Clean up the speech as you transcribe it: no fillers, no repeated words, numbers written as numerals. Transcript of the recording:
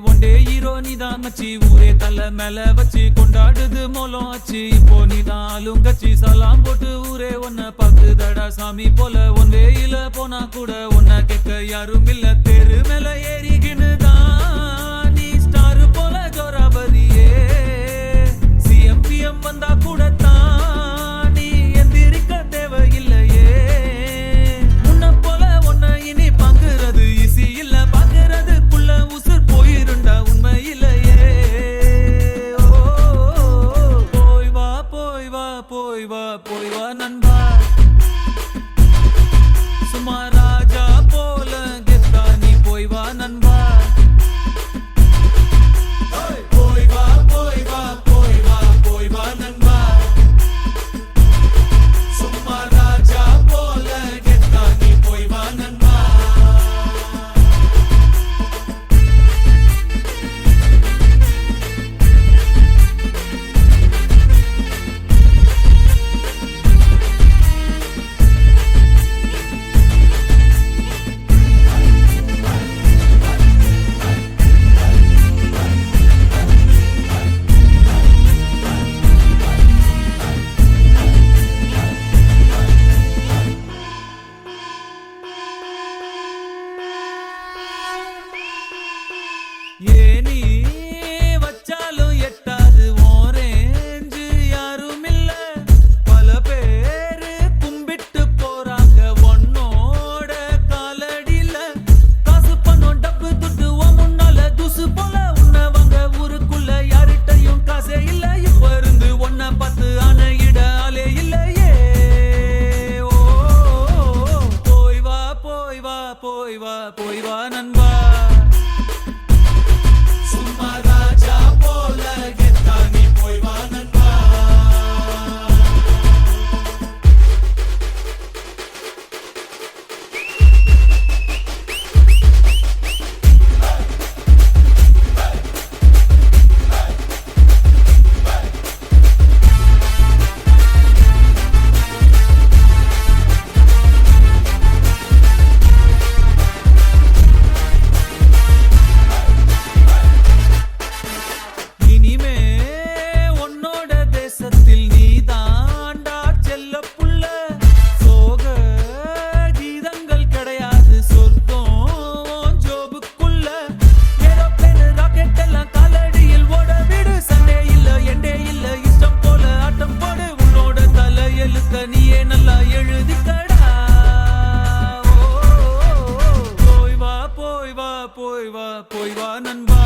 one day hero நீதான் மச்சி ஊரே தலை மேல வச்சு கொண்டாடுது மோலம் ஆச்சு இப்போ நீதான் ஆளுங்கச்சி சலாம் போட்டு ஊரே ஒன்ன பாக்குதடா சாமி போல ஒன் வேயில போனா கூட ஒன்ன கேட்க யாரும் இல்ல தெரு மேல ஏறிக்கினுதான் நீ ஸ்டார் போல ஜோராபதியே சிஎம் வந்தா கூட தான் நீ எந்திரிக்க தேவையில்லையே முன்ன போல ஒன்ன இனி பாக்குறது ஈஸி இல்ல பாக்குறதுக்குள்ள உசுர் போயிருண்டா உண்மையிலேயே போய் வா போய் வா போய் வா போய் வா நண்பா சும்மா ராஜா போல கெத்தா நீ போய் வா நண்பா போய் வா போய் வா போய் வா போய் வா நண்பா சும்மா ராஜா போல கெத்தா நீ போய் வா நண்பா ஏனி வச்சாலும் எட்டாது ஓரேஞ்சு யாரும் இல்ல பல பேரு கும்பிட்டு போறாங்க உன்னோட காலடியில காசு பணம் டப்பு துட்டு முன்னால தூசு போல உன்னவங்க ஊருக்குள்ள யார்கிட்டையும் காசே இல்ல இப்ப இருந்து ஒன்ன பார்த்து அணையிட ஆளே இல்லையே போய் வா போய் வா போய் வா போய் வா நண்பா சும்மா ராஜா போல கெத்தா நீ போய் வா நண்பா இனிமே உன்னோட தேசத்தில் நீ தாண்டா செல்ல புள்ள சோக கீதங்கள் கிடையாது சொர்க்கம் ஜோபுக்குள்ள ஏரோப்ளேன் ராக்கெட் எல்லாம் காலடியில் ஓட விடு சண்டே இல்ல எண்டே இல்ல இஷ்டம் போல ஆட்டம் போடு உன்னோட தலை எழுத்த நீயே நல்லா எழுதிக்கடா போய் வா போய் வா போய் வா போய் வா நண்பா